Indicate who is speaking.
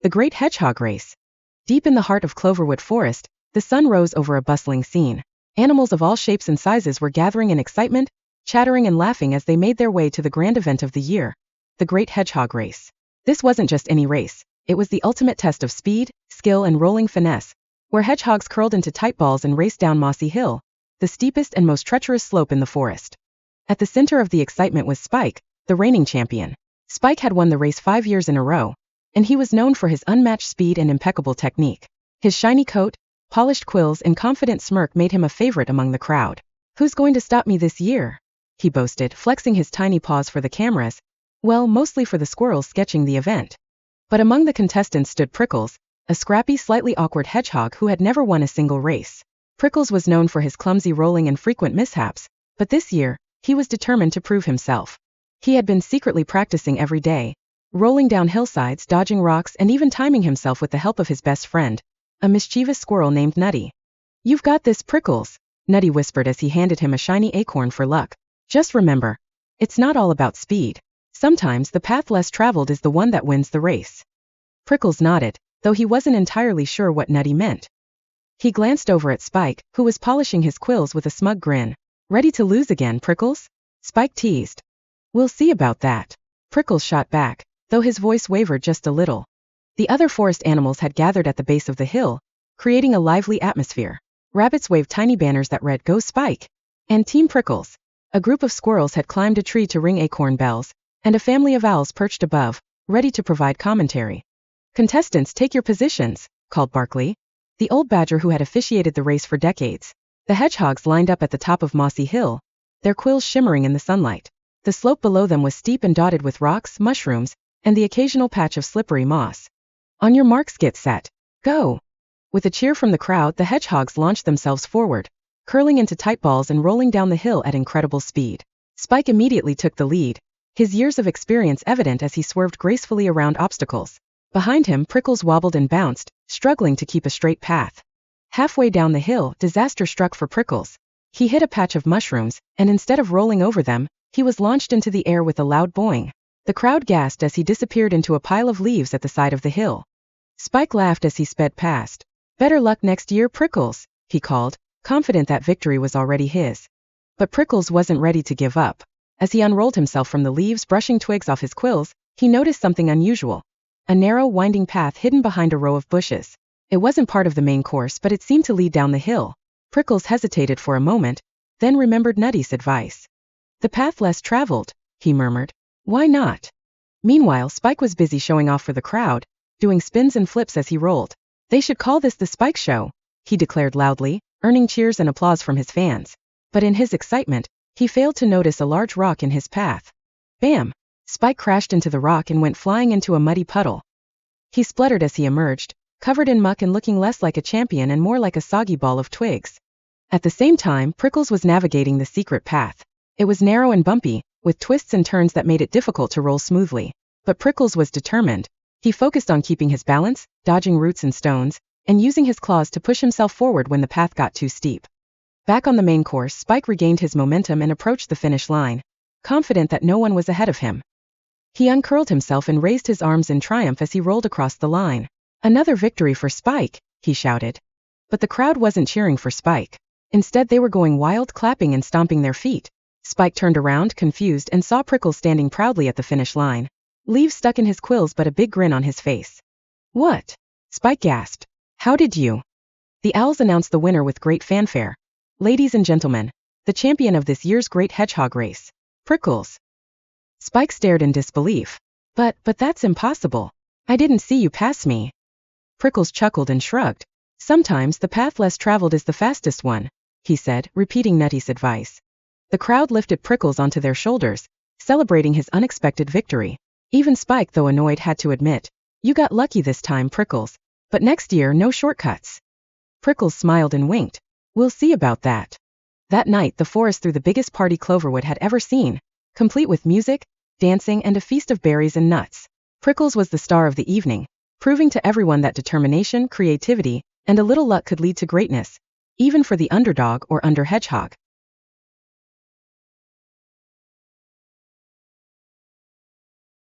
Speaker 1: The Great Hedgehog Race. Deep in the heart of Cloverwood Forest, the sun rose over a bustling scene. Animals of all shapes and sizes were gathering in excitement, chattering and laughing as they made their way to the grand event of the year, the Great Hedgehog Race. This wasn't just any race, it was the ultimate test of speed, skill and rolling finesse, where hedgehogs curled into tight balls and raced down Mossy Hill, the steepest and most treacherous slope in the forest. At the center of the excitement was Spike, the reigning champion. Spike had won the race 5 years in a row, and he was known for his unmatched speed and impeccable technique. His shiny coat, polished quills and confident smirk made him a favorite among the crowd. "Who's going to stop me this year?" he boasted, flexing his tiny paws for the cameras, well, mostly for the squirrels sketching the event. But among the contestants stood Prickles, a scrappy, slightly awkward hedgehog who had never won a single race. Prickles was known for his clumsy rolling and frequent mishaps, but this year, he was determined to prove himself. He had been secretly practicing every day, rolling down hillsides, dodging rocks, and even timing himself with the help of his best friend, a mischievous squirrel named Nutty. "You've got this, Prickles," Nutty whispered as he handed him a shiny acorn for luck. "Just remember, it's not all about speed. Sometimes the path less traveled is the one that wins the race." Prickles nodded, though he wasn't entirely sure what Nutty meant. He glanced over at Spike, who was polishing his quills with a smug grin. "Ready to lose again, Prickles?" Spike teased. "We'll see about that," Prickles shot back, though his voice wavered just a little. The other forest animals had gathered at the base of the hill, creating a lively atmosphere. Rabbits waved tiny banners that read, "Go Spike!" and "Team Prickles." A group of squirrels had climbed a tree to ring acorn bells, and a family of owls perched above, ready to provide commentary. "Contestants, take your positions," called Barkley, the old badger who had officiated the race for decades. The hedgehogs lined up at the top of Mossy Hill, their quills shimmering in the sunlight. The slope below them was steep and dotted with rocks, mushrooms, and the occasional patch of slippery moss. "On your marks, get set, go!" With a cheer from the crowd, the hedgehogs launched themselves forward, curling into tight balls and rolling down the hill at incredible speed. Spike immediately took the lead, his years of experience evident as he swerved gracefully around obstacles. Behind him, Prickles wobbled and bounced, struggling to keep a straight path. Halfway down the hill, disaster struck for Prickles. He hit a patch of mushrooms, and instead of rolling over them, he was launched into the air with a loud boing. The crowd gasped as he disappeared into a pile of leaves at the side of the hill. Spike laughed as he sped past. "Better luck next year, Prickles," he called, confident that victory was already his. But Prickles wasn't ready to give up. As he unrolled himself from the leaves, brushing twigs off his quills, he noticed something unusual. A narrow, winding path hidden behind a row of bushes. It wasn't part of the main course, but it seemed to lead down the hill. Prickles hesitated for a moment, then remembered Nutty's advice. "The path less traveled," he murmured. "Why not?" Meanwhile, Spike was busy showing off for the crowd, doing spins and flips as he rolled. "They should call this the Spike Show," he declared loudly, earning cheers and applause from his fans. But in his excitement, he failed to notice a large rock in his path. Bam! Spike crashed into the rock and went flying into a muddy puddle. He spluttered as he emerged, covered in muck and looking less like a champion and more like a soggy ball of twigs. At the same time, Prickles was navigating the secret path. It was narrow and bumpy, with twists and turns that made it difficult to roll smoothly. But Prickles was determined. He focused on keeping his balance, dodging roots and stones, and using his claws to push himself forward when the path got too steep. Back on the main course, Spike regained his momentum and approached the finish line, confident that no one was ahead of him. He uncurled himself and raised his arms in triumph as he rolled across the line. "Another victory for Spike," he shouted. But the crowd wasn't cheering for Spike. Instead, they were going wild, clapping and stomping their feet. Spike turned around, confused, and saw Prickles standing proudly at the finish line. Leaves stuck in his quills but a big grin on his face. "What?" Spike gasped. "How did you?" The owls announced the winner with great fanfare. "Ladies and gentlemen, the champion of this year's Great Hedgehog Race, Prickles." Spike stared in disbelief. But that's impossible. I didn't see you pass me." Prickles chuckled and shrugged. "Sometimes the path less traveled is the fastest one," he said, repeating Nutty's advice. The crowd lifted Prickles onto their shoulders, celebrating his unexpected victory. Even Spike, though annoyed, had to admit, "You got lucky this time, Prickles. But next year, no shortcuts." Prickles smiled and winked. "We'll see about that." That night, the forest threw the biggest party Cloverwood had ever seen, complete with music, dancing, and a feast of berries and nuts. Prickles was the star of the evening, proving to everyone that determination, creativity, and a little luck could lead to greatness, even for the underdog or under hedgehog.